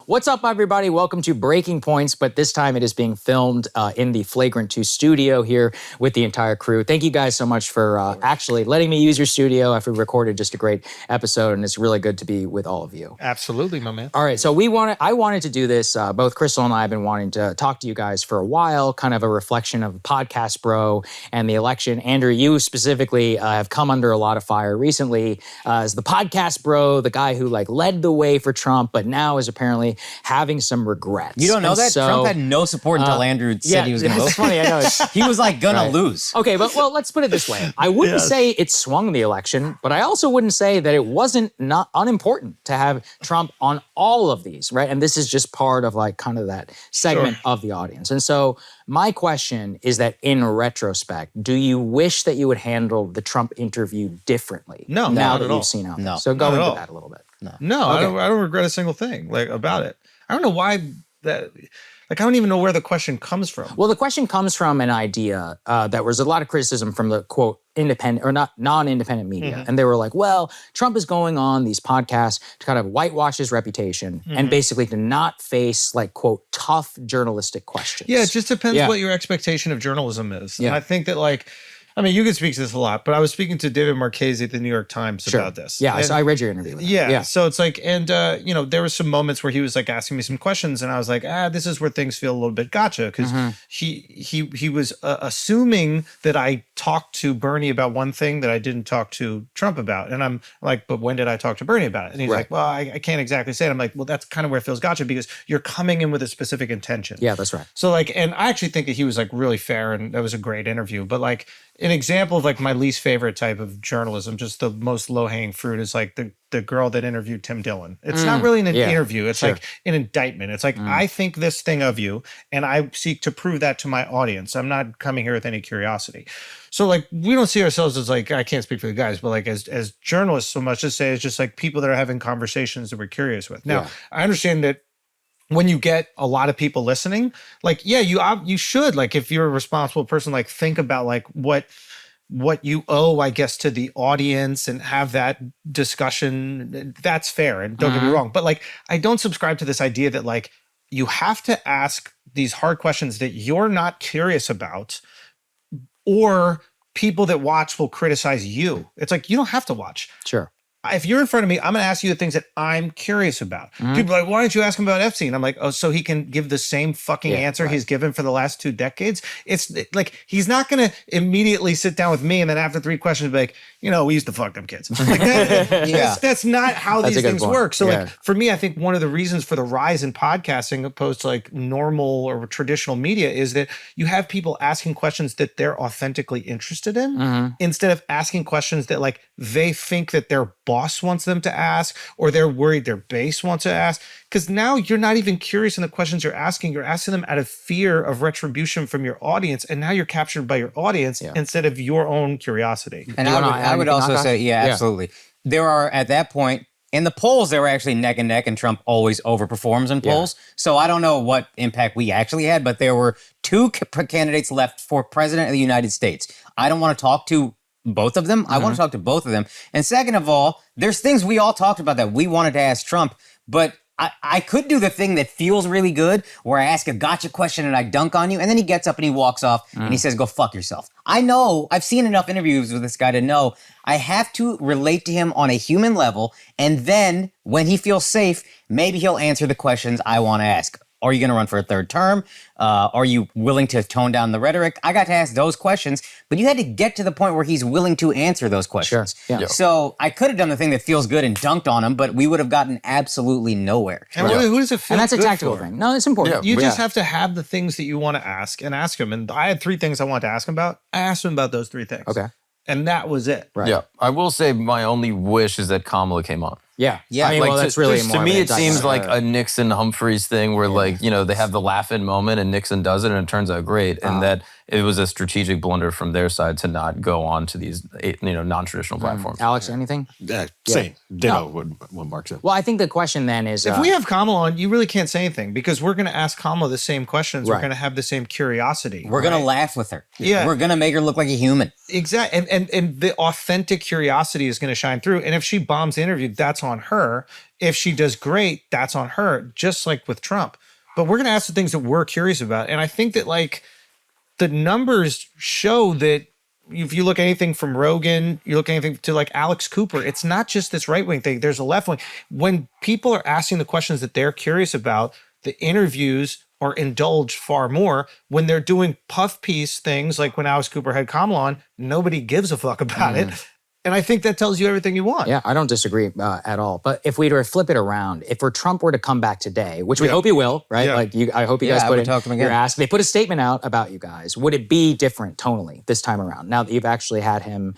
What's up, everybody? Welcome to Breaking Points, but this time it is being filmed in the Flagrant 2 studio here with the entire crew. Thank you guys so much for actually letting me use your studio after we recorded just a great episode, and it's really good to be with all of you. Absolutely, my man. All right, so I wanted to do this. Both Crystal and I have been wanting to talk to you guys for a while, kind of a reflection of Podcast Bro and the election. Andrew, you specifically have come under a lot of fire recently as the Podcast Bro, the guy who led the way for Trump, but now is apparently having some regrets. You don't know that? Trump had no support until Andrew said he was going to vote. It's funny, I know. He was gonna lose. Okay, but let's put it this way. I wouldn't say it swung the election, but I also wouldn't say that it wasn't not unimportant to have Trump on all of these, right? And this is just part of kind of that segment of the audience. And so my question is that in retrospect, do you wish that you would handle the Trump interview differently? No, now not that at all. you've seen out No, there. So go into that a little bit. No, okay. I don't regret a single thing about it. I don't know why that. I don't even know where the question comes from. Well, the question comes from an idea that was a lot of criticism from the, quote, independent or not non-independent media. Mm-hmm. And they were like, well, Trump is going on these podcasts to kind of whitewash his reputation and basically to not face quote, tough journalistic questions. Yeah, it just depends what your expectation of journalism is. Yeah. And I think that you can speak to this a lot, but I was speaking to David Marchese at the New York Times about this. Yeah, I read your interview with him. Yeah. So it's there were some moments where he was asking me some questions, and I was like, this is where things feel a little bit gotcha, because he was assuming that I talked to Bernie about one thing that I didn't talk to Trump about, and I'm like, but when did I talk to Bernie about it? And he's like, well, I can't exactly say it. I'm like, well, that's kind of where it feels gotcha, because you're coming in with a specific intention. Yeah, that's right. So and I actually think that he was really fair, and that was a great interview, but an example of my least favorite type of journalism, just the most low-hanging fruit, is the girl that interviewed Tim Dillon. It's not really an interview. It's an indictment. It's I think this thing of you, and I seek to prove that to my audience. I'm not coming here with any curiosity. So we don't see ourselves as I can't speak for the guys, but as journalists so much to say it's just people that are having conversations that we're curious with. Now, I understand that when you get a lot of people listening, you should, if you're a responsible person, think about what you owe, I guess, to the audience and have that discussion. That's fair. And don't get me wrong. But I don't subscribe to this idea that you have to ask these hard questions that you're not curious about, or people that watch will criticize you. It's you don't have to watch. Sure. If you're in front of me, I'm going to ask you the things that I'm curious about. People are like, why don't you ask him about Epstein? I'm like, oh, so he can give the same fucking answer he's given for the last 2 decades? It's he's not going to immediately sit down with me and then after 3 questions be like, we used to fuck them kids. That's not how these things work. So for me, I think one of the reasons for the rise in podcasting opposed to normal or traditional media is that you have people asking questions that they're authentically interested in instead of asking questions that they think that their boss wants them to ask, or they're worried their base wants to ask. Because now you're not even curious in the questions you're asking them out of fear of retribution from your audience, and now you're captured by your audience instead of your own curiosity. And I would also say, absolutely. There are, at that point, in the polls, they were actually neck and neck, and Trump always overperforms in polls. So I don't know what impact we actually had, but there were 2 candidates left for president of the United States. I don't want to talk to both of them. I want to talk to both of them. And second of all, there's things we all talked about that we wanted to ask Trump, but I could do the thing that feels really good where I ask a gotcha question and I dunk on you, and then he gets up and he walks off and he says, go fuck yourself. I know, I've seen enough interviews with this guy to know I have to relate to him on a human level, and then when he feels safe, maybe he'll answer the questions I want to ask. Are you going to run for a 3rd term? Are you willing to tone down the rhetoric? I got to ask those questions, but you had to get to the point where he's willing to answer those questions. Sure. Yeah. So I could have done the thing that feels good and dunked on him, but we would have gotten absolutely nowhere. And who does it feel And that's a good tactical for? thing. No, it's important. You just have to have the things that you want to ask and ask him. And I had 3 things I wanted to ask him about. I asked him about those 3 things. Okay. And that was it. Right. Yeah. I will say my only wish is that Kamala came on. Yeah. I mean, that's really more to me, of an it seems indictment. like a Nixon Humphreys thing where they have the laugh-in moment and Nixon does it and it turns out great. And that it was a strategic blunder from their side to not go on to these, non-traditional platforms. Alex, anything? Same. Ditto what Mark said. Well, I think the question then is, if we have Kamala on, you really can't say anything because we're going to ask Kamala the same questions. Right. We're going to have the same curiosity. We're going to laugh with her. Yeah. We're going to make her look like a human. Exactly. And the authentic curiosity is going to shine through. And if she bombs the interview, that's on her. If she does great, that's on her, just like with Trump. But we're going to ask the things that we're curious about. And I think that like the numbers show that if you look at anything from Rogan, you look at anything to like Alex Cooper, it's not just this right-wing thing. There's a left wing. When people are asking the questions that they're curious about, the interviews are indulged far more. When they're doing puff piece things, like when Alex Cooper had Kamala on, nobody gives a fuck about it. And I think that tells you everything you want. Yeah, I don't disagree at all. But if we were to flip it around, if Trump were to come back today, which we hope he will, right? Yeah. Like, I hope you guys I put would it. talk to him again. You're asked. They put a statement out about you guys. Would it be different tonally this time around? Now that you've actually had him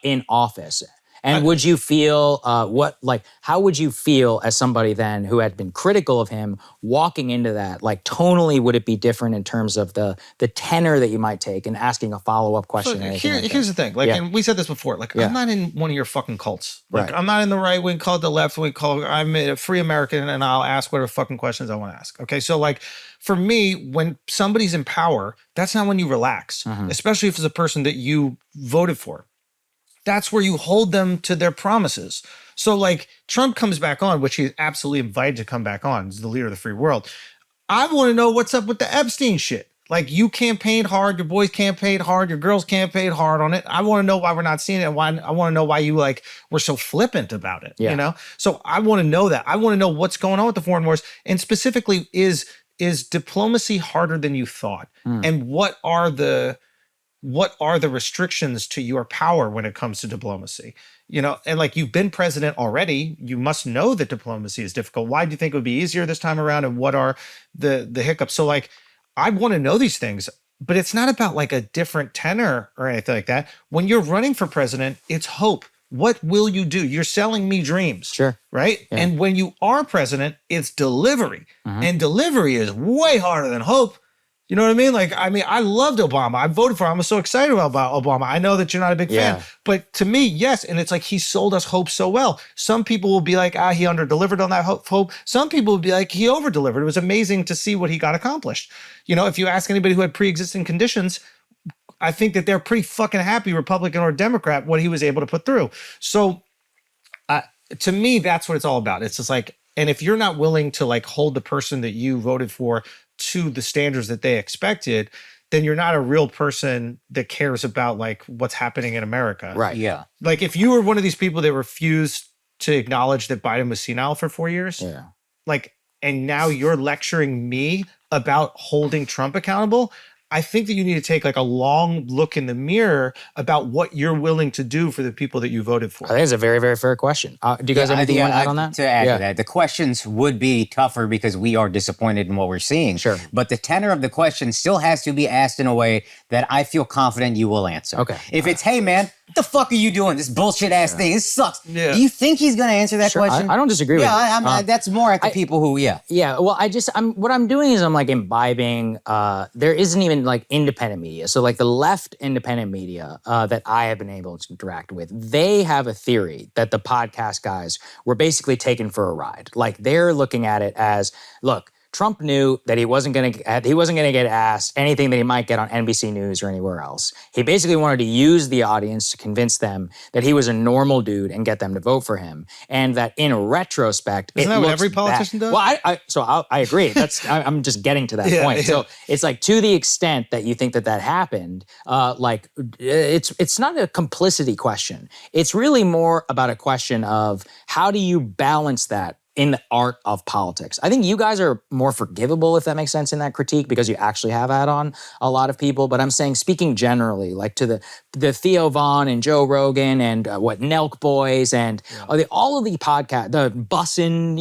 in office, and would you feel how would you feel as somebody then who had been critical of him walking into that? Like tonally, would it be different in terms of the tenor that you might take and asking a follow-up question? Here's the thing. Like, and we said this before. Like, I'm not in one of your fucking cults. Like, I'm not in the right wing cult, the left wing cult. I'm a free American, and I'll ask whatever fucking questions I want to ask. Okay, so like, for me, when somebody's in power, that's not when you relax, especially if it's a person that you voted for. That's where you hold them to their promises. So like Trump comes back on, which he's absolutely invited to come back on. He's the leader of the free world. I want to know what's up with the Epstein shit. Like, you campaigned hard, your boys campaigned hard, your girls campaigned hard on it. I want to know why we're not seeing it, and why I want to know why you like were so flippant about it. You know? So I want to know that. I want to know what's going on with the foreign wars, and specifically, is diplomacy harder than you thought? And what are the restrictions to your power when it comes to diplomacy? And like, you've been president already, you must know that diplomacy is difficult. Why do you think it would be easier this time around? And what are the hiccups? So like, I want to know these things, but it's not about like a different tenor or anything like that. When you're running for president, it's hope. What will you do? You're selling me dreams. Sure. Right? Yeah. And when you are president, it's delivery. And delivery is way harder than hope. You know what I mean? Like, I loved Obama. I voted for him. I was so excited about Obama. I know that you're not a big fan, but to me, yes. And it's like, he sold us hope so well. Some people will be like, he under-delivered on that hope. Some people will be like, he over-delivered. It was amazing to see what he got accomplished. If you ask anybody who had pre-existing conditions, I think that they're pretty fucking happy, Republican or Democrat, what he was able to put through. So to me, that's what it's all about. It's just like, and if you're not willing to like hold the person that you voted for to the standards that they expected, then you're not a real person that cares about like what's happening in America. Right. Yeah. Like, if you were one of these people that refused to acknowledge that Biden was senile for 4 years, like, and now you're lecturing me about holding Trump accountable, I think that you need to take like a long look in the mirror about what you're willing to do for the people that you voted for. I think it's a very, very fair question. Do you guys have anything you want to add on that? To add to that, the questions would be tougher because we are disappointed in what we're seeing. Sure. But the tenor of the question still has to be asked in a way that I feel confident you will answer. Okay. If it's, hey man, what the fuck are you doing? This bullshit ass thing. This sucks. Yeah. Do you think he's going to answer that question? I don't disagree with you. Yeah, that's more at the people who, Yeah, well, what I'm doing is I'm like imbibing, there isn't even like independent media. So like the left independent media that I have been able to interact with, they have a theory that the podcast guys were basically taken for a ride. Like, they're looking at it as, look, Trump knew that he wasn't going to get asked anything that he might get on NBC News or anywhere else. He basically wanted to use the audience to convince them that he was a normal dude and get them to vote for him. And that in retrospect, isn't that what every politician does? Well, I agree. I'm just getting to that point. Yeah. So it's like, to the extent that you think that happened, like, it's not a complicity question. It's really more about a question of how do you balance that in the art of politics. I think you guys are more forgivable, if that makes sense, in that critique, because you actually have had on a lot of people. But I'm saying, speaking generally, like to the Theo Von and Joe Rogan and Nelk Boys and all of the podcast, the Bussin',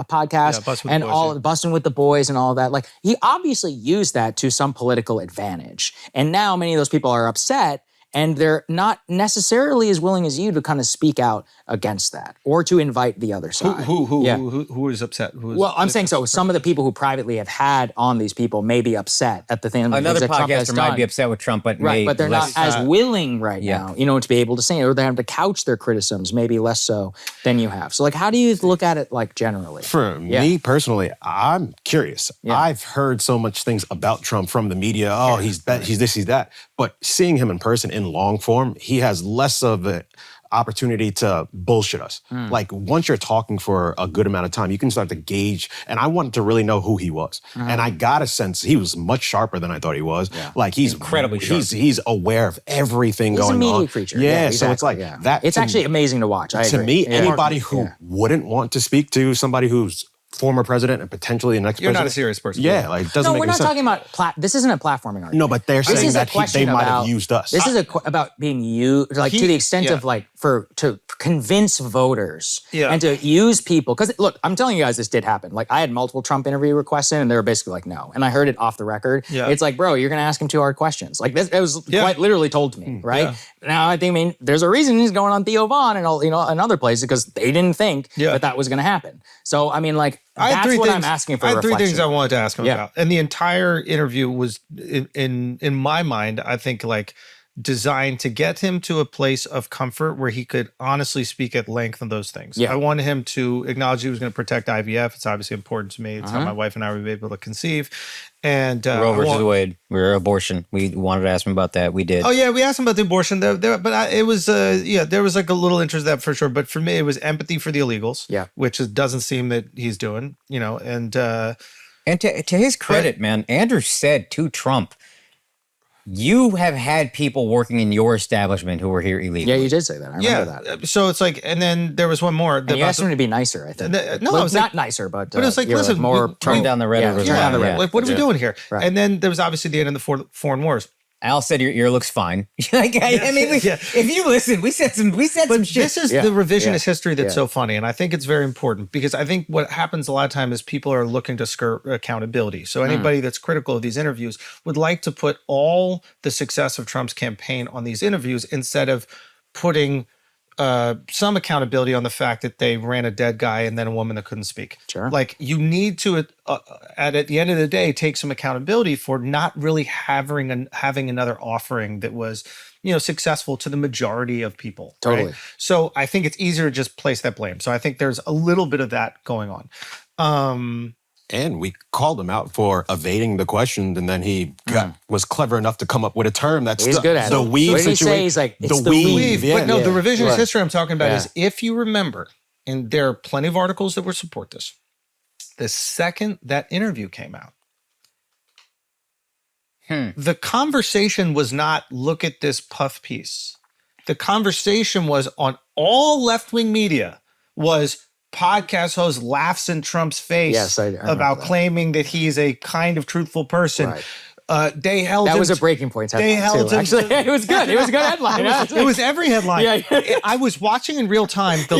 podcast, and Bussin' with the Boys and all of that. Like, he obviously used that to some political advantage. And now many of those people are upset. And they're not necessarily as willing as you to kind of speak out against that or to invite the other side. Who is upset? Well, I'm saying so. Some of the people who privately have had on these people may be upset at the thing. Another that Trump has podcaster might done. be upset with Trump, but But they're less, not as willing right now, to be able to say it, or they have to couch their criticisms, maybe less so than you have. So, like, how do you look at it, like, generally? For me personally, I'm curious. I've heard so much things about Trump from the media. Oh, he's this, he's that. But seeing him in person in long form, he has less of an opportunity to bullshit us. Like, once you're talking for a good amount of time, you can start to gauge. And I wanted to really know who he was. And I got a sense he was much sharper than I thought he was. Like, he's incredibly sharp. He's aware of everything going on. He's a media creature. Yeah, exactly. so it's like that. It's actually amazing to watch. I agree. To me, anybody who wouldn't want to speak to somebody who's former president and potentially the next You're president. not a serious person. Yeah, like, it doesn't No, make we're any not sense. talking about, this isn't a platforming argument. No, but they're This saying is a that they question might about- have used us. This is about being used, like, to the extent of, like, to convince voters and to use people. Because, look, I'm telling you guys, this did happen. Like, I had multiple Trump interview requests in, and they were basically like, no. And I heard it off the record. It's like, bro, you're going to ask him too hard questions. Like, this, it was quite literally told to me, right? Now, I mean, there's a reason he's going on Theo Vaughn and all, and other places, because they didn't think that was going to happen. So, I mean, like, that's what I'm asking for. I had three reflection. things I wanted to ask him about, and the entire interview was, in my mind, I think, like, designed to get him to a place of comfort where he could honestly speak at length on those things. I wanted him to acknowledge he was going to protect IVF. It's obviously important to me. It's how my wife and I were able to conceive. And Roe versus Wade, we're abortion. We wanted to ask him about that. We did. Oh yeah, we asked him about the abortion. There was like a little interest in that for sure. But for me, it was empathy for the illegals. Which doesn't seem that he's doing. And to his credit, man, Andrew said to Trump, you have had people working in your establishment who were here illegally. Yeah, you did say that. I remember that. So it's like, and then there was one more. And you asked him to be nicer, I think. No, well, it was not like, nicer, but it was like, listen, more turn down the red. Turn down the red. Like, what are we doing here? Right. And then there was obviously the end of the foreign wars. Al said your ear looks fine. Like, I mean, if you listen, we said some shit. This is the revisionist history that's so funny, and I think it's very important because I think what happens a lot of time is people are looking to skirt accountability. So anybody that's critical of these interviews would like to put all the success of Trump's campaign on these interviews instead of putting some accountability on the fact that they ran a dead guy and then a woman that couldn't speak. Sure. Like, you need to, at the end of the day, take some accountability for not really having another offering that was, successful to the majority of people. Totally. Right? So I think it's easier to just place that blame. So I think there's a little bit of that going on. And we called him out for evading the questions, and then he was clever enough to come up with a term that's He's good at the it. weave What did he situation. say? He's like, it's the weave. But no, the revisionist Right. history I'm talking about Yeah. is, if you remember, and there are plenty of articles that would support this, the second that interview came out, the conversation was not, look at this puff piece. The conversation was on all left-wing media was, podcast host laughs in Trump's face I remember about that. claiming that he's a kind of truthful person. Right. They held That him was a to- breaking point They headline, held too. him Actually, to- it was good. It was a good headline. It was every headline. I was watching in real time. Bro,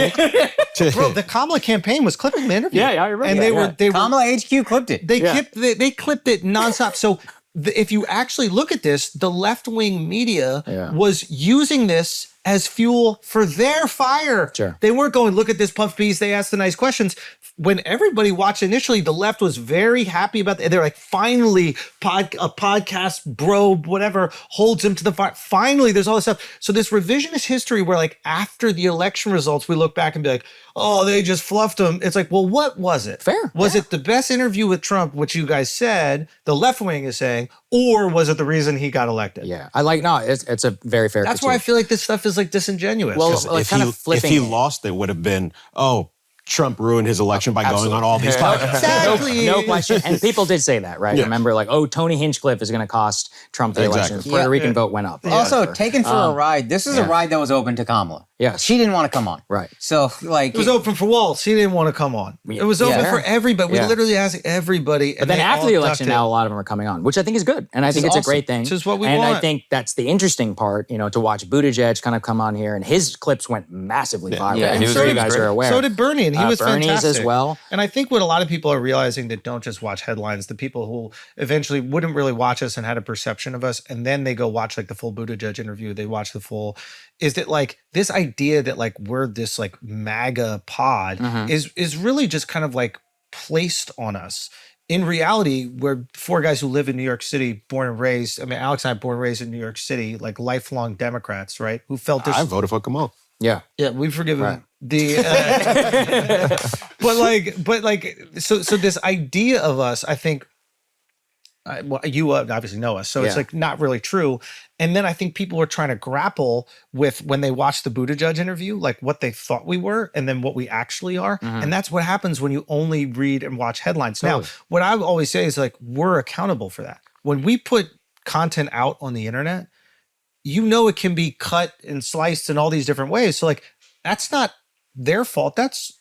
the Kamala campaign was clipping the interview. Yeah, I remember And that, they were Kamala HQ clipped it. they clipped it nonstop. So if you actually look at this, the left-wing media was using this as fuel for their fire. Sure. They weren't going, look at this puff piece, they asked the nice questions. When everybody watched initially, the left was very happy about that. They're like, finally, a podcast bro, whatever, holds him to the fire. Finally, there's all this stuff. So this revisionist history where, like, after the election results, we look back and be like, oh, they just fluffed him. It's like, well, what was it? Fair. Was it the best interview with Trump, which you guys said, the left wing is saying, or was it the reason he got elected? Yeah. It's a very fair That's why I critique. feel like this stuff is like disingenuous. Well, 'Cause like, kind of If flipping he it. lost, it would have been, Trump ruined his election by going on all these podcasts. exactly. No question. And people did say that, right? Yeah. Remember, like, Tony Hinchcliffe is going to cost Trump the election. Exactly. The Puerto Rican vote went up. Also, taken for a ride. This is a ride that was open to Kamala. Yes. She didn't want to come on. Right. So like It was open for Waltz. He didn't want to come on. It was open for everybody. We literally asked everybody. But then after the election, now a lot of them are coming on, which I think is good. And I think it's a great thing. This is what we want. want. I think that's the interesting part, to watch Buttigieg kind of come on here. And his clips went massively viral. Yeah, I'm sure you guys are aware. So did Bernie, and he was Bernie's fantastic as well. And I think what a lot of people are realizing that don't just watch headlines, the people who eventually wouldn't really watch us and had a perception of us, and then they go watch like the full Buttigieg interview, they watch the full, is that like this idea that like we're this like MAGA pod is really just kind of like placed on us. In reality, we're four guys who live in New York City, born and raised. I mean, Alex and I born and raised in New York City, like lifelong Democrats, right? Who felt this. I voted for Kamal. Yeah. Yeah, we forgive him. So this idea of us, I think, well, you obviously know us, so it's like not really true. And then I think people are trying to grapple with when they watch the Buttigieg interview, like what they thought we were and then what we actually are. And that's what happens when you only read and watch headlines. Now, what I always say is like, we're accountable for that. When we put content out on the internet, it can be cut and sliced in all these different ways. So like, that's not their fault. That's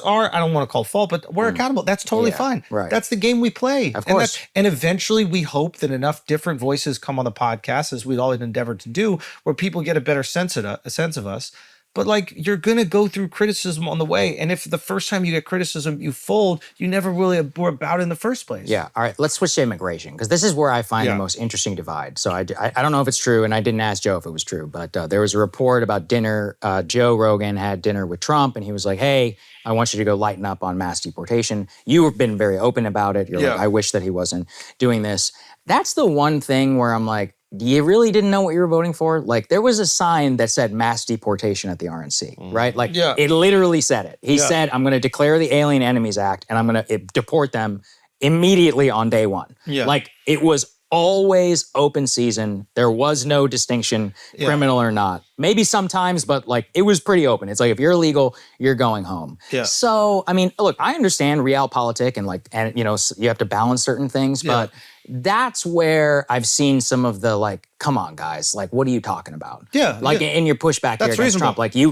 our, I don't want to call fault, but we're accountable. That's totally fine. Right. That's the game we play. Of course. And eventually we hope that enough different voices come on the podcast, as we'd always endeavored to do, where people get a better sense of us. But like, you're going to go through criticism on the way. And if the first time you get criticism, you fold, you never really were about it in the first place. Yeah. All right. Let's switch to immigration, because this is where I find the most interesting divide. So I don't know if it's true, and I didn't ask Joe if it was true, but there was a report about dinner. Joe Rogan had dinner with Trump, and he was like, hey, I want you to go lighten up on mass deportation. You've been very open about it. You're like, I wish that he wasn't doing this. That's the one thing where I'm like, you really didn't know what you were voting for? Like, there was a sign that said mass deportation at the RNC, right? Like, it literally said it. He said, I'm going to declare the Alien Enemies Act, and I'm going to deport them immediately on day one. Yeah. Like, it was always open season. There was no distinction, criminal or not. Maybe sometimes, but like, it was pretty open. It's like, if you're illegal, you're going home. Yeah. So, I mean, look, I understand realpolitik and you have to balance certain things, but that's where I've seen some of the like, come on, guys, like, what are you talking about? Yeah. Like, in your pushback here against Trump, like, you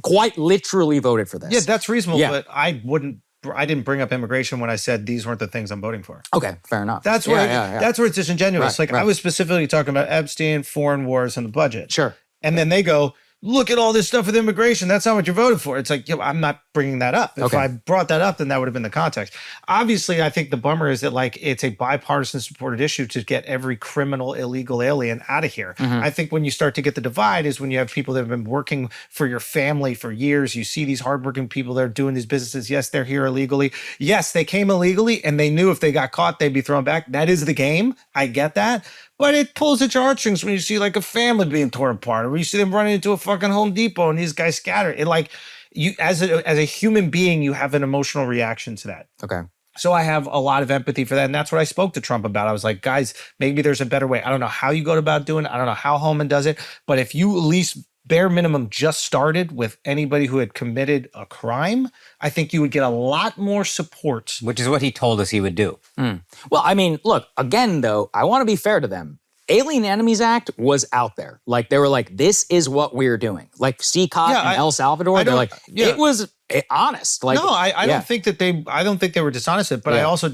quite literally voted for this. Yeah, that's reasonable, but I didn't bring up immigration when I said these weren't the things I'm voting for. Okay, fair enough. That's where that's where it's disingenuous. Right, I was specifically talking about Epstein, foreign wars, and the budget. Sure. And then they go, look at all this stuff with immigration. That's not what you voted for. It's like, I'm not bringing that up. If I brought that up, then that would have been the context. Obviously, I think the bummer is that like it's a bipartisan supported issue to get every criminal, illegal alien out of here. I think when you start to get the divide is when you have people that have been working for your family for years. You see these hardworking people that are doing these businesses. Yes, they're here illegally. Yes, they came illegally, and they knew if they got caught, they'd be thrown back. That is the game. I get that. But it pulls at your heartstrings when you see like a family being torn apart, or when you see them running into a fucking Home Depot and these guys scattered. It like, you as a human being, you have an emotional reaction to that. Okay. So I have a lot of empathy for that. And that's what I spoke to Trump about. I was like, guys, maybe there's a better way. I don't know how you go about doing it. I don't know how Holman does it. But if you at least bare minimum just started with anybody who had committed a crime, I think you would get a lot more support. Which is what he told us he would do. Well, I mean, look, again, though, I want to be fair to them. Alien Enemies Act was out there. Like, they were like, this is what we're doing. Like, CCOT in El Salvador, they're like, it was honest. Like, no, I don't think that I don't think they were dishonest, but I also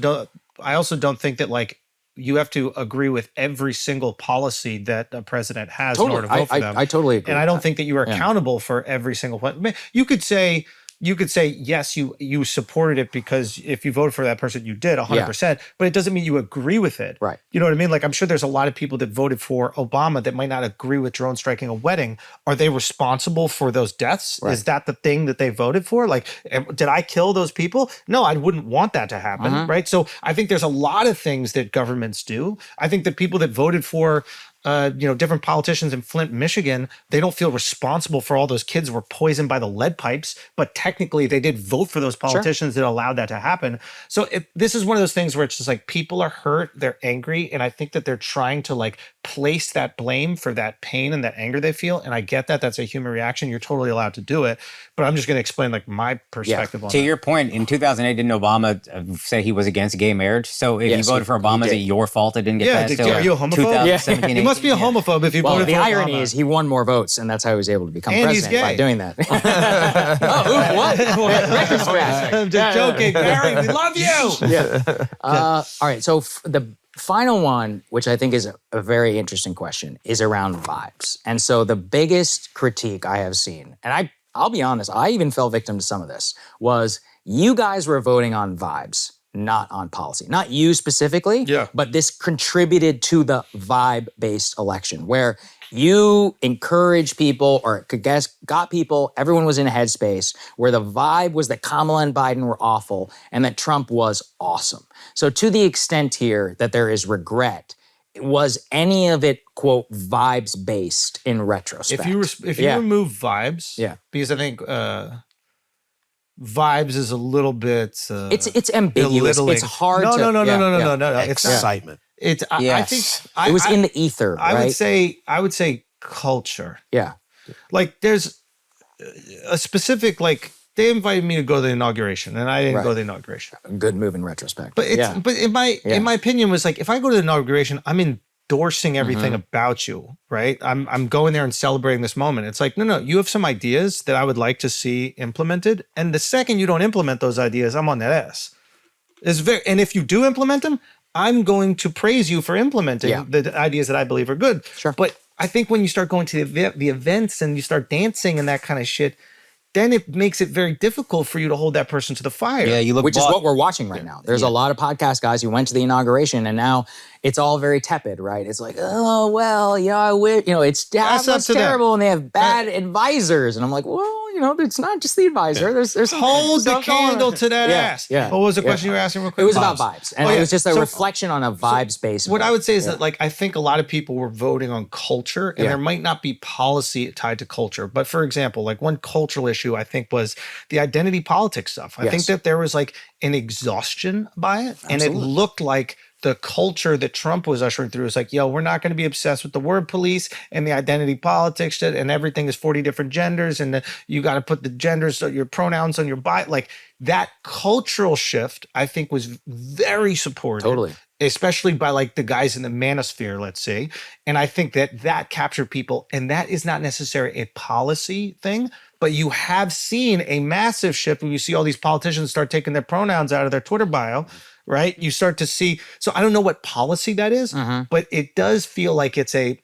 don't think that like, you have to agree with every single policy that a president has in order to vote for them. I totally agree. And I don't think that you are accountable for every single one. You could say, yes, you supported it because if you voted for that person, you did 100%, but it doesn't mean you agree with it. Right. You know what I mean? Like, I'm sure there's a lot of people that voted for Obama that might not agree with drone striking a wedding. Are they responsible for those deaths? Right. Is that the thing that they voted for? Like, did I kill those people? No, I wouldn't want that to happen. Right. So I think there's a lot of things that governments do. I think that people that voted for different politicians in Flint, Michigan, they don't feel responsible for all those kids who were poisoned by the lead pipes, but technically they did vote for those politicians that allowed that to happen. So this is one of those things where it's just like, people are hurt, they're angry, and I think that they're trying to like place that blame for that pain and that anger they feel. And I get that that's a human reaction. You're totally allowed to do it, but I'm just going to explain like my perspective on to that. your point, in 2008, didn't Obama say he was against gay marriage? So if you voted for Obama, is it your fault it didn't get passed? Are you a homophobe? 2017, must be a homophobe if you Well, voted the for irony Obama. is he won more votes, and that's how he was able to become And he's president by gay. doing that. Oh, what? Record scratch. I'm just joking, Barry. We love you. Yeah. All right. So the final one, which I think is a very interesting question, is around vibes. And so the biggest critique I have seen, and I'll be honest, I even fell victim to some of this, was you guys were voting on vibes, not on policy. Not you specifically, but this contributed to the vibe-based election where you encouraged people or got people, everyone was in a headspace where the vibe was that Kamala and Biden were awful and that Trump was awesome. So to the extent here that there is regret, was any of it, quote, vibes-based in retrospect? If you remove vibes, because I think vibes is a little bit it's ambiguous. belittling. It's hard no, to... No. Excitement. I think It was in the ether, right? I would say culture. Yeah. Like there's a specific, like they invited me to go to the inauguration and I didn't go to the inauguration. A good move in retrospect. But in my opinion was like, if I go to the inauguration, I'm endorsing everything about you, right? I'm going there and celebrating this moment. It's like, no, you have some ideas that I would like to see implemented. And the second you don't implement those ideas, I'm on that ass. And if you do implement them, I'm going to praise you for implementing the ideas that I believe are good. Sure. But I think when you start going to the events and you start dancing and that kind of shit, then it makes it very difficult for you to hold that person to the fire. Yeah, you look. Which is what we're watching right now. There's a lot of podcast guys who went to the inauguration and now it's all very tepid, right? It's like, oh, well, I wish, it's terrible and they have bad advisors. And I'm like, well, it's not just the advisor. There's some hold the stuff going on. candle to that ass. Yeah. What was the question you were asking real quick? It was about vibes. And it was just a reflection on a vibes-based What vote. I would say is that, like, I think a lot of people were voting on culture and there might not be policy tied to culture. But for example, like one cultural issue I think was the identity politics stuff. I think that there was like an exhaustion by it. And it looked like the culture that Trump was ushering through is like, we're not going to be obsessed with the word police and the identity politics shit, and everything is 40 different genders and you got to put the genders, your pronouns on your bio. Like that cultural shift, I think was very supported. Totally. Especially by like the guys in the manosphere, let's say. And I think that captured people, and that is not necessarily a policy thing, but you have seen a massive shift when you see all these politicians start taking their pronouns out of their Twitter bio, right? You start to see, so I don't know what policy that is, but it does feel like it's a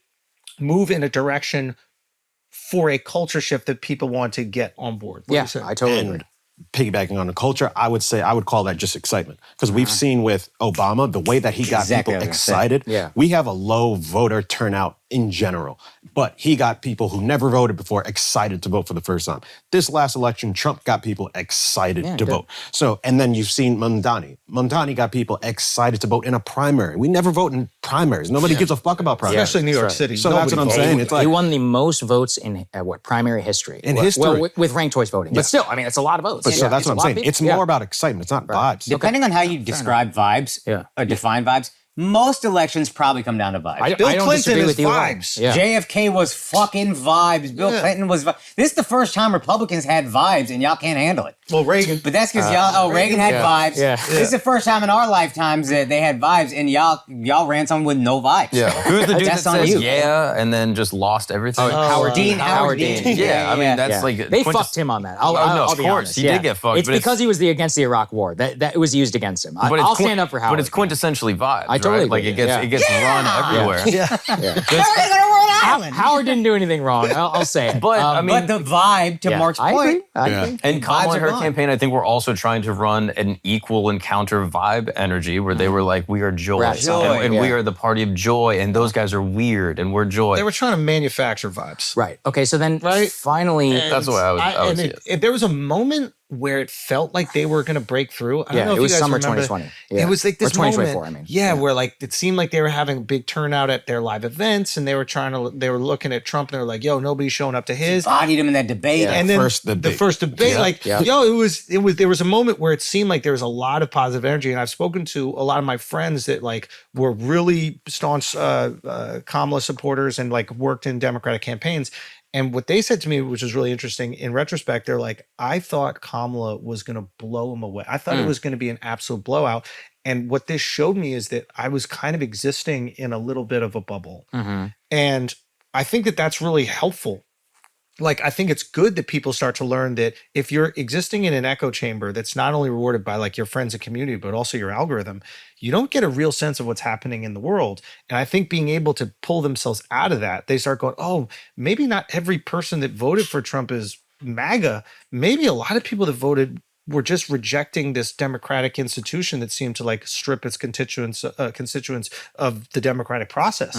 move in a direction for a culture shift that people want to get on board. What do you say? I totally agree. Piggybacking on the culture, I would call that just excitement. Because we've seen with Obama, the way that he got people excited, we have a low voter turnout in general. But he got people who never voted before excited to vote for the first time. This last election, Trump got people excited to vote. So, and then you've seen Mamdani. Mamdani got people excited to vote in a primary. We never vote in primaries. Nobody gives a fuck about primaries. Especially New York City. So that's what I'm saying. It's like he won the most votes in primary history. In history. Well, with ranked choice voting. But still, I mean, it's a lot of votes. But so that's what I'm saying. It's more about excitement. It's not vibes. Depending on how you describe vibes or define vibes, most elections probably come down to vibes. Bill I don't Clinton disagree is with you at all. vibes. Yeah. JFK was fucking vibes. Bill Clinton was. This is the first time Republicans had vibes, and y'all can't handle it. Well, Reagan. But that's because y'all. Reagan had vibes. Yeah. This is the first time in our lifetimes that they had vibes, and y'all ran someone with no vibes. Yeah. Who's the dude that That's on says you. and then just lost everything? Howard Dean. Yeah, I mean that's like they fucked him on that. I'll of be course honest. he did get fucked. It's but because he was against the Iraq War that it was used against him. I'll stand up for Howard. But it's quintessentially vibes. I totally right? agree. Like it gets run everywhere. Howard didn't do anything wrong. I'll say it. But I mean, But the vibe, to Mark's I point, agree. and Kamala and her gone. campaign, I think we're also trying to run an equal and counter vibe energy where they were like, we are joy. And we are the party of joy. And those guys are weird and we're joy. They were trying to manufacture vibes. Right. Okay, so then finally... That's the way I would see it. There was a moment where it felt like they were going to break through. I don't know if it was you guys summer remember. 2020. It was like this Or 2024, moment. I mean. Where like it seemed like they were having a big turnout at their live events, and they were looking at Trump, and they were like, "Yo, nobody's showing up to his." bodied him in that debate. And then the first debate, there was a moment where it seemed like there was a lot of positive energy, and I've spoken to a lot of my friends that like were really staunch Kamala supporters and like worked in Democratic campaigns. And what they said to me, which was really interesting, in retrospect, they're like, I thought Kamala was going to blow him away. I thought it was going to be an absolute blowout. And what this showed me is that I was kind of existing in a little bit of a bubble. And I think that that's really helpful. Like, I think it's good that people start to learn that if you're existing in an echo chamber that's not only rewarded by like your friends and community, but also your algorithm, you don't get a real sense of what's happening in the world. And I think being able to pull themselves out of that, they start going, oh, maybe not every person that voted for Trump is MAGA. Maybe a lot of people that voted were just rejecting this democratic institution that seemed to like strip its constituents of the democratic process.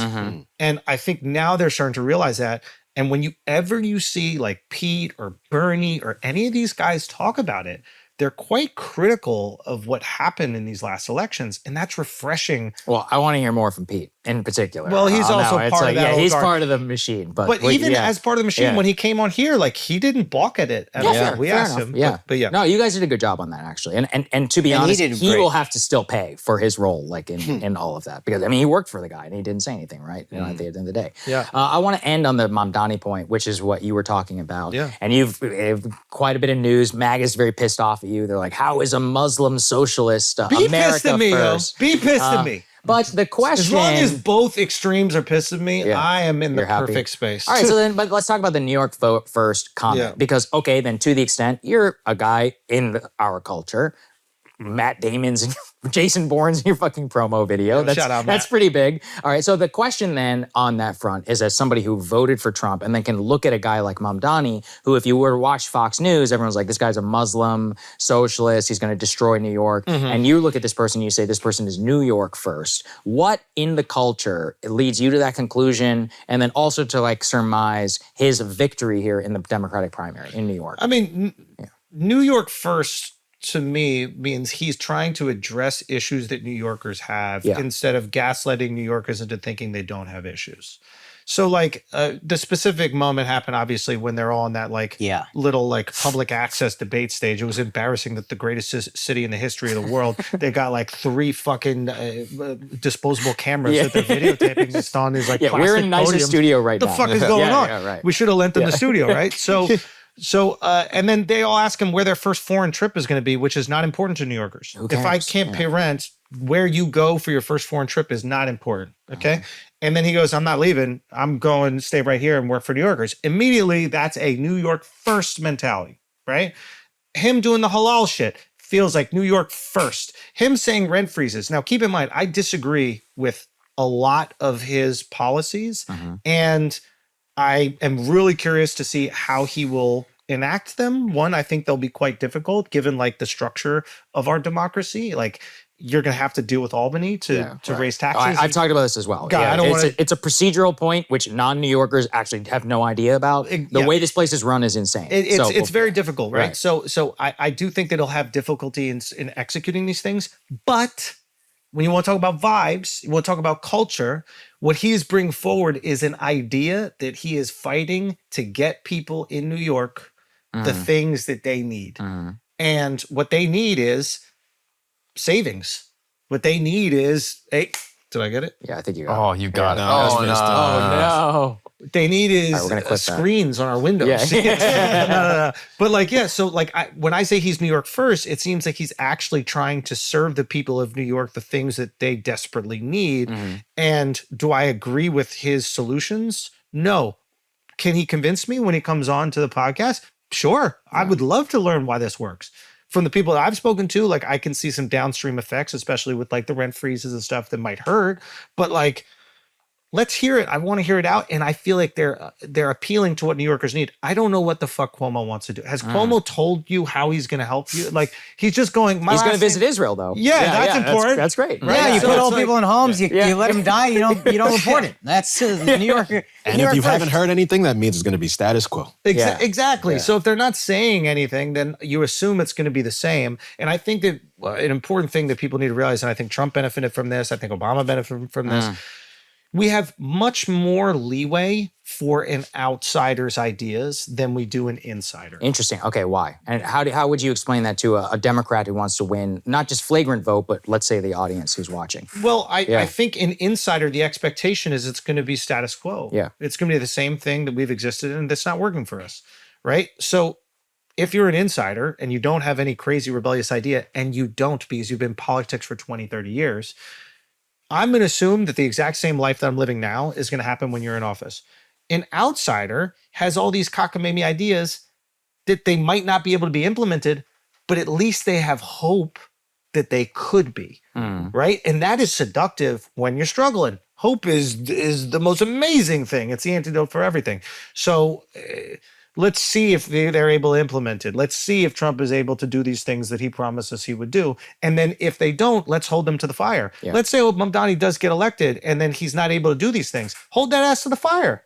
And I think now they're starting to realize that. And when you see like Pete or Bernie or any of these guys talk about it, they're quite critical of what happened in these last elections. And that's refreshing. Well, I want to hear more from Pete in particular. Well, he's also part of that. Yeah, he's part of the machine. But even as part of the machine, when he came on here, like he didn't balk at it at all. We asked him. Yeah. But yeah. No, you guys did a good job on that, actually. And to be honest, he will have to still pay for his role like in all of that. Because, I mean, he worked for the guy and he didn't say anything, right? You know, at the end of the day. Yeah. I want to end on the Mamdani point, which is what you were talking about. Yeah. And you've quite a bit of news. MAGA's very pissed off at you. They're like, how is a Muslim socialist Be America pissed at me, first? Be pissed at me. But the question... As long as both extremes are pissed at me, I am in the perfect space. All right, so then but let's talk about the New York vote first comment. Yeah. Because, okay, then to the extent you're a guy in our culture, Matt Damon's and Jason Bourne's in your fucking promo video. Shout out, Matt. That's pretty big. All right, so the question then on that front is, as somebody who voted for Trump and then can look at a guy like Mamdani, who if you were to watch Fox News, everyone's like, this guy's a Muslim socialist, he's going to destroy New York. And you look at this person, you say this person is New York first. What in the culture leads you to that conclusion, and then also to like surmise his victory here in the Democratic primary in New York? I mean, New York first to me means he's trying to address issues that New Yorkers have instead of gaslighting New Yorkers into thinking they don't have issues. So like the specific moment happened obviously when they're all on that like little like public access debate stage. It was embarrassing that the greatest city in the history of the world, they got like 3 fucking disposable cameras that they're videotaping this on is like plastic we're in a nicer podium. studio right now. The fuck is going on? Yeah, right. We should have lent them the studio, right? So, and then they all ask him where their first foreign trip is going to be, which is not important to New Yorkers. If I can't pay rent, where you go for your first foreign trip is not important. Okay. And then he goes, I'm not leaving. I'm going to stay right here and work for New Yorkers. Immediately, that's a New York first mentality, right? Him doing the halal shit feels like New York first. Him saying rent freezes. Now, keep in mind, I disagree with a lot of his policies. And I am really curious to see how he will enact them. One, I think they'll be quite difficult given like the structure of our democracy. Like you're going to have to deal with Albany to raise taxes. I've talked about this as well. God, it's a procedural point which non-New Yorkers actually have no idea about. The way this place is run is insane. It's very difficult, right? So I do think that he'll have difficulty in executing these things. But when you want to talk about vibes, you want to talk about culture, what he is bringing forward is an idea that he is fighting to get people in New York the things that they need. And what they need is savings. What they need is, hey, did I get it? Yeah, I think you got it. Oh, you got it. No, No. What they need is All right, we're gonna clip screens on our windows. No. But like, so like when I say he's New York first, it seems like he's actually trying to serve the people of New York the things that they desperately need. And do I agree with his solutions? No. Can he convince me when he comes on to the podcast? Sure. I would love to learn why this works. From the people that I've spoken to, like I can see some downstream effects, especially with like the rent freezes and stuff that might hurt. But like, let's hear it. I want to hear it out. And I feel like they're appealing to what New Yorkers need. I don't know what the fuck Cuomo wants to do. Has Cuomo told you how he's going to help you? Like, he's just going, he's going to visit Israel, though. Yeah, that's important. That's great. Right? Yeah, you put old people in homes, you let them die, you don't report it. That's New York. And if you haven't heard anything, that means it's going to be status quo. Exactly. Yeah. So if they're not saying anything, then you assume it's going to be the same. And I think that an important thing that people need to realize, and I think Trump benefited from this, I think Obama benefited from this, we have much more leeway for an outsider's ideas than we do an insider. Interesting. Okay, why? And how would you explain that to a Democrat who wants to win, not just flagrant vote, but let's say the audience who's watching? Well, I think an insider, the expectation is it's going to be status quo. Yeah. It's going to be the same thing that we've existed in that's not working for us, right? So if you're an insider and you don't have any crazy rebellious idea, and you don't because you've been in politics for 20, 30 years, I'm going to assume that the exact same life that I'm living now is going to happen when you're in office. An outsider has all these cockamamie ideas that they might not be able to be implemented, but at least they have hope that they could be, right? And that is seductive when you're struggling. Hope is the most amazing thing. It's the antidote for everything. So let's see if they're able to implement it. Let's see if Trump is able to do these things that he promised us he would do. And then if they don't, let's hold them to the fire. Yeah. Let's say Mamdani does get elected and then he's not able to do these things. Hold that ass to the fire.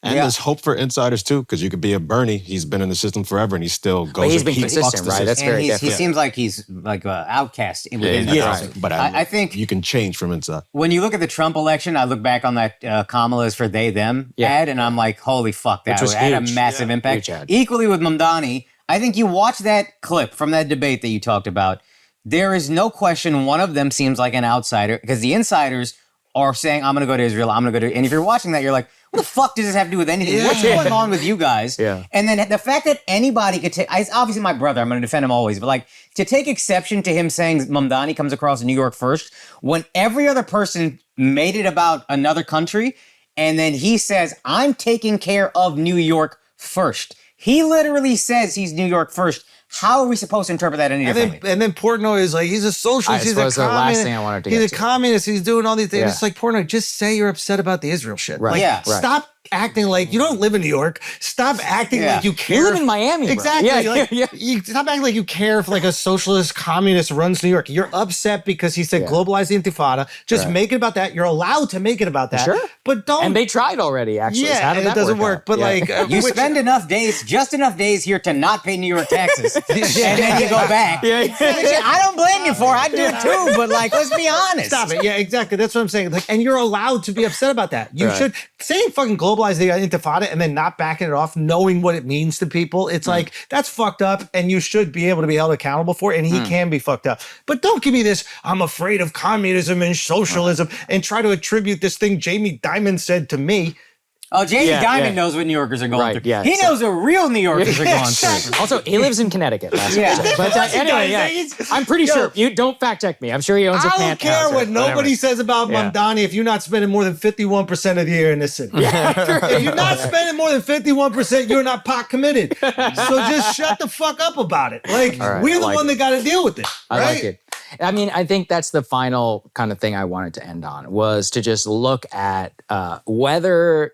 And there's hope for insiders too, because you could be a Bernie. He's been in the system forever, and he still goes. But he's been consistent, right? That's very different. He seems like he's like an outcast within the system. But I think you can change from inside. When you look at the Trump election, I look back on that Kamala's for they them ad, and I'm like, holy fuck, that had a massive impact. Equally with Mamdani, I think you watch that clip from that debate that you talked about. There is no question one of them seems like an outsider because the insiders are saying, I'm going to go to Israel, I'm going to go to... And if you're watching that, you're like, what the fuck does this have to do with anything? Yeah. What's going on with you guys? Yeah. And then the fact that anybody could take... Obviously, my brother, I'm going to defend him always, but like, to take exception to him saying Mamdani comes across New York first, when every other person made it about another country, and then he says, I'm taking care of New York first. He literally says he's New York first. How are we supposed to interpret that any differently? And then Portnoy is like, he's a socialist, he's a communist. The last thing I wanted to he's a communist, he's doing all these things. Yeah. It's like, Portnoy, just say you're upset about the Israel shit. Right. Like, stop acting like you don't live in New York. Stop acting like you care. You live in Miami, bro. Exactly. You stop acting like you care if like a socialist communist runs New York. You're upset because he said globalize the intifada. Just make it about that. You're allowed to make it about that. Sure. But don't. And they tried already, actually. Yeah, and it doesn't work. But like, you spend just enough days here to not pay New York taxes, and then you go back. I don't blame you for it. I do it too. But like, let's be honest. Stop it. Yeah, exactly. That's what I'm saying. Like, and you're allowed to be upset about that. You should saying fucking globalize the intifada and then not backing it off, knowing what it means to people. It's like, that's fucked up, and you should be able to be held accountable for it, and he can be fucked up. But don't give me this, I'm afraid of communism and socialism, and try to attribute this thing Jamie Dimon said to me. Oh, Jamie Dimon knows what New Yorkers are going through. Yeah, he knows what real New Yorkers are going through. Also, he lives in Connecticut. But anyway, I'm pretty sure. You don't fact check me. I'm sure he owns a penthouse. I don't care what nobody says about Mamdani if you're not spending more than 51% of the year in this city. If you're not spending more than 51%, you're not pot committed. So just shut the fuck up about it. Like, we're the one that got to deal with it. I like it. I mean, I think that's the final kind of thing I wanted to end on, was to just look at whether...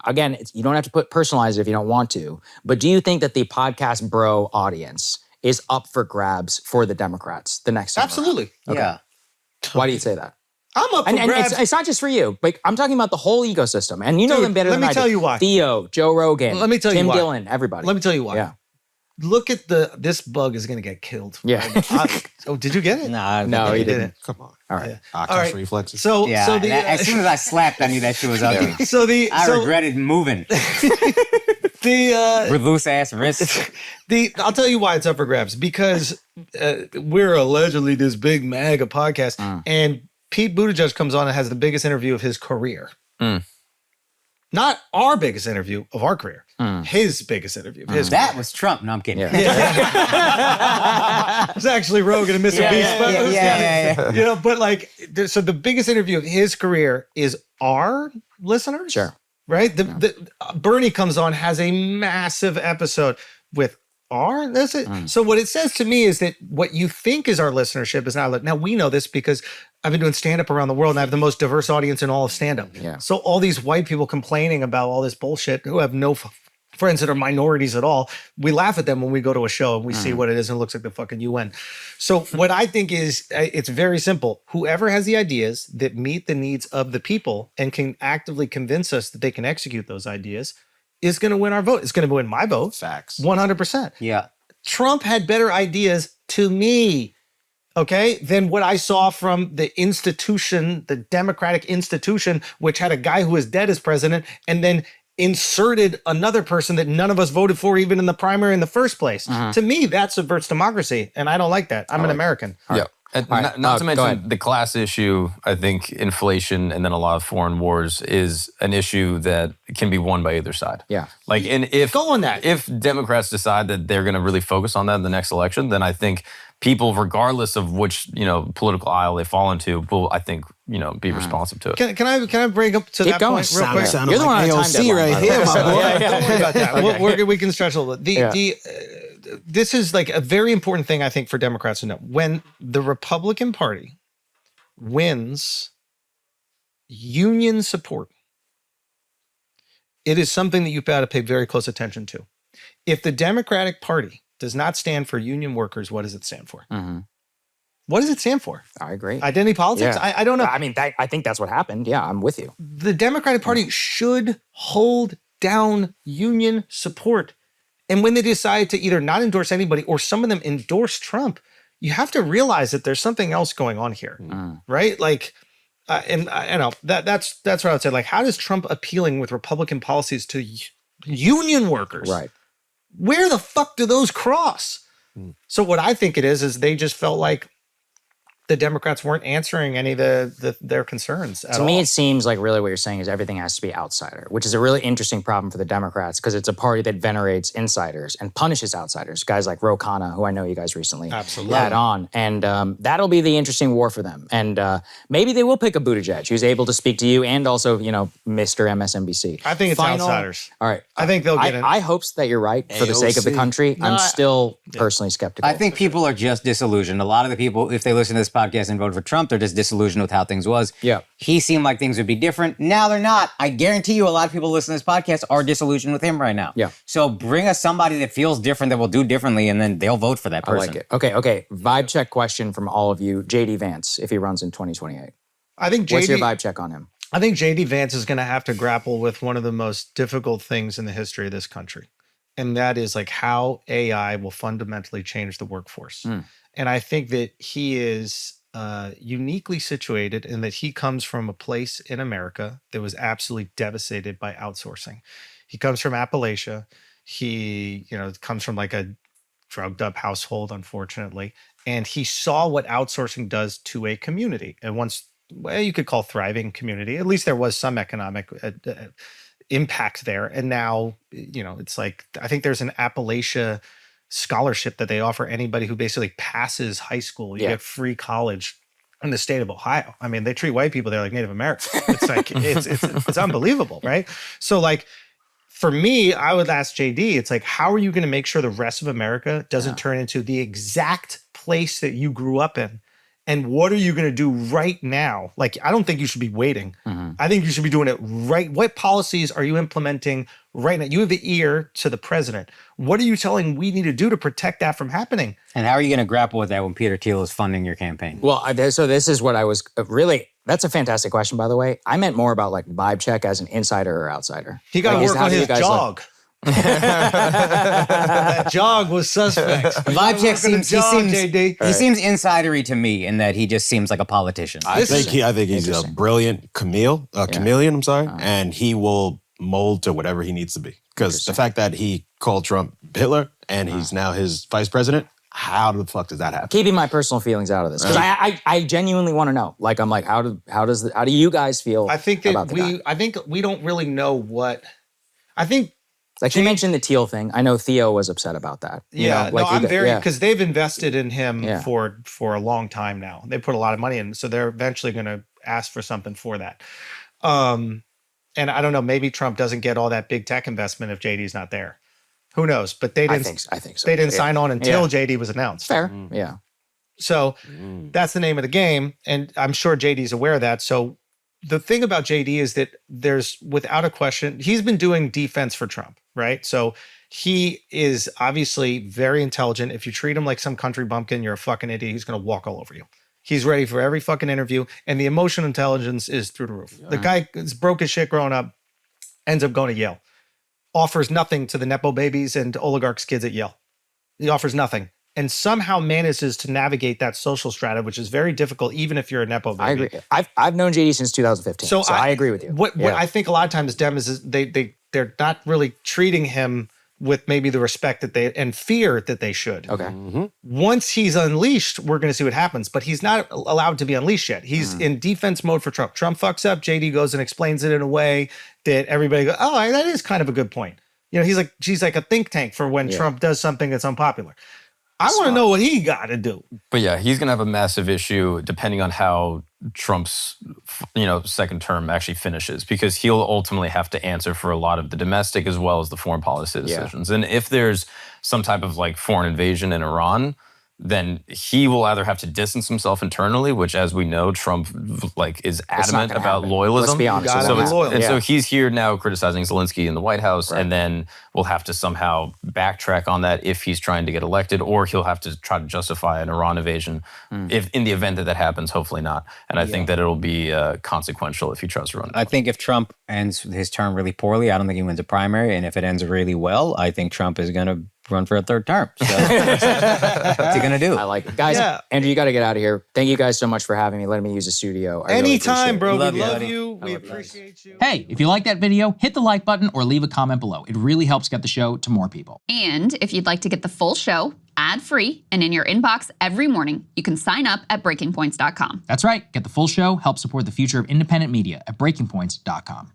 Again, you don't have to personalize it if you don't want to, but do you think that the podcast bro audience is up for grabs for the Democrats the next time? Absolutely. Okay. Yeah. Why do you say that? I'm up for grabs. It's not just for you. Like, I'm talking about the whole ecosystem, and you know them better than I do. Let me tell you why. Theo, Joe Rogan, let me tell you Tim why. Dillon, everybody. Let me tell you why. Yeah. Look at this bug is going to get killed. Yeah. Did you get it? No, he didn't. Come on. All right. Oculus reflexes. So as soon as I slapped, I knew that shit was ugly. I regretted moving. With loose ass wrists. I'll tell you why it's up for grabs. Because we're allegedly this big MAGA podcast, and Pete Buttigieg comes on and has the biggest interview of his career. Not our biggest interview of our career. His biggest interview of his career. That was Trump. No, I'm kidding. It's actually Rogan and Mr. Beast. Yeah. You know, but like, so the biggest interview of his career is our listeners. Sure. Right? Bernie comes on, has a massive episode with that's it. So what it says to me is that what you think is our listenership is not. Now we know this because I've been doing stand-up around the world and I have the most diverse audience in all of stand-up. Yeah. So all these white people complaining about all this bullshit who have no friends that are minorities at all, we laugh at them when we go to a show and we see what it is and it looks like the fucking UN. So what I think is, it's very simple. Whoever has the ideas that meet the needs of the people and can actively convince us that they can execute those ideas is going to win our vote. It's going to win my vote. Facts. 100%. Yeah. Trump had better ideas to me, okay, than what I saw from the institution, the Democratic institution, which had a guy who is dead as president and then inserted another person that none of us voted for even in the primary in the first place. To me, that subverts democracy, and I don't like that. I'm an American. Yeah. Not to mention the class issue. I think inflation and then a lot of foreign wars is an issue that can be won by either side. Yeah. Like, and if Go on that. if Democrats decide that they're going to really focus on that in the next election, then I think people, regardless of which political aisle they fall into, will be responsive to it. Can I bring up to Keep that going. point real quick? You're the one on a time AOC deadline, right by the way. here, my boy. Don't worry about that. We can stretch a little bit. This is like a very important thing, I think, for Democrats to know. When the Republican Party wins union support, it is something that you've got to pay very close attention to. If the Democratic Party does not stand for union workers, what does it stand for? Mm-hmm. What does it stand for? I agree. Identity politics? Yeah. I don't know. I mean, I think that's what happened. Yeah, I'm with you. The Democratic Party should hold down union support. And when they decide to either not endorse anybody or some of them endorse Trump, you have to realize that there's something else going on here, right? Like, and I know that's what I would say. Like, how does Trump appealing with Republican policies to union workers? Right. Where the fuck do those cross? So what I think it is they just felt like the Democrats weren't answering any of their concerns at all. To me, it seems like really what you're saying is everything has to be outsider, which is a really interesting problem for the Democrats because it's a party that venerates insiders and punishes outsiders. Guys like Ro Khanna, who I know you guys recently had on. And that'll be the interesting war for them. And maybe they will pick a Buttigieg who's able to speak to you and also, Mr. MSNBC. I think it's outsiders. All right. I think they'll get it. I hope that you're right for the sake of the country. I'm still personally skeptical. I think people are just disillusioned. A lot of the people, if they listen to this podcast and vote for Trump, they're just disillusioned with how things was. Yeah. He seemed like things would be different. Now they're not. I guarantee you a lot of people listening to this podcast are disillusioned with him right now. Yeah. So bring us somebody that feels different, that will do differently, and then they'll vote for that person. I like it. Okay. Vibe check question from all of you. JD Vance, if he runs in 2028. I think What's your vibe check on him? I think JD Vance is going to have to grapple with one of the most difficult things in the history of this country. And that is like how AI will fundamentally change the workforce. And I think that he is uniquely situated in that he comes from a place in America that was absolutely devastated by outsourcing. He comes from Appalachia. He, comes from like a drugged up household, unfortunately. And he saw what outsourcing does to a community. And once, you could call thriving community, at least there was some economic impact there. And now, it's like, I think there's an Appalachia scholarship that they offer anybody who basically passes high school. You get free college in the state of Ohio. I mean, they treat white people there like Native Americans. It's like, it's unbelievable, right? So like, for me, I would ask JD, it's like, how are you going to make sure the rest of America doesn't turn into the exact place that you grew up in? And what are you going to do right now? Like, I don't think you should be waiting. I think you should be doing it right. What policies are you implementing right now? You have the ear to the president. What are you telling we need to do to protect that from happening? And how are you going to grapple with that when Peter Thiel is funding your campaign? Well, so this is what I was really, that's a fantastic question, by the way. I meant more about like vibe check as an insider or outsider. He got to work on his jog. That jog was suspect. Vibe check seems JD. He seems insidery to me in that he just seems like a politician. I think he's a brilliant chameleon. I'm sorry, and he will mold to whatever he needs to be. Because the fact that he called Trump Hitler and he's now his vice president, how the fuck does that happen? Keeping my personal feelings out of this because I genuinely want to know. Like, I'm like, how do you guys feel? I think that I think we don't really know what. I think. Like you mentioned the Thiel thing. I know Theo was upset about that. I'm very because they've invested in him for a long time now. They put a lot of money in, so they're eventually going to ask for something for that. And I don't know, maybe Trump doesn't get all that big tech investment if JD's not there. Who knows? But they didn't. I think so. They didn't sign on until JD was announced. Fair. Yeah. So that's the name of the game, and I'm sure JD's aware of that. So the thing about JD is that there's, without a question, he's been doing defense for Trump, right? So he is obviously very intelligent. If you treat him like some country bumpkin, you're a fucking idiot. He's going to walk all over you. He's ready for every fucking interview, and the emotional intelligence is through the roof. The guy is broke as shit growing up, ends up going to Yale, offers nothing to the Nepo babies and oligarchs' kids at Yale. He offers nothing. And somehow manages to navigate that social strata, which is very difficult, even if you're a Nepo baby. I agree. I've known JD since 2015, so I agree with you. What I think a lot of times Dem is they're not really treating him with maybe the respect that they and fear that they should. Okay. Once he's unleashed, we're going to see what happens. But he's not allowed to be unleashed yet. He's in defense mode for Trump. Trump fucks up. JD goes and explains it in a way that everybody goes, oh, that is kind of a good point. You know, she's like a think tank for when Trump does something that's unpopular. I want to know what he got to do. But yeah, he's going to have a massive issue depending on how Trump's, second term actually finishes, because he'll ultimately have to answer for a lot of the domestic as well as the foreign policy decisions. And if there's some type of like foreign invasion in Iran, then he will either have to distance himself internally, which, as we know, Trump is adamant about loyalism. Let's be honest. So he's here now criticizing Zelensky in the White House, and then we'll have to somehow backtrack on that if he's trying to get elected, or he'll have to try to justify an Iran invasion if in the event that happens. Hopefully not. And I think that it'll be consequential if he tries to run. I think if Trump ends his term really poorly, I don't think he wins a primary. And if it ends really well, I think Trump is going to run for a third term. So what's he gonna do? I like it. Guys, Andrew, you got to get out of here. Thank you guys so much for having me, letting me use the studio. Anytime, bro. We We love love you, you. buddy. We appreciate you. Hey, if you like that video, hit the like button or leave a comment below. It really helps get the show to more people. And if you'd like to get the full show ad-free and in your inbox every morning, you can sign up at breakingpoints.com. That's right. Get the full show, help support the future of independent media at breakingpoints.com.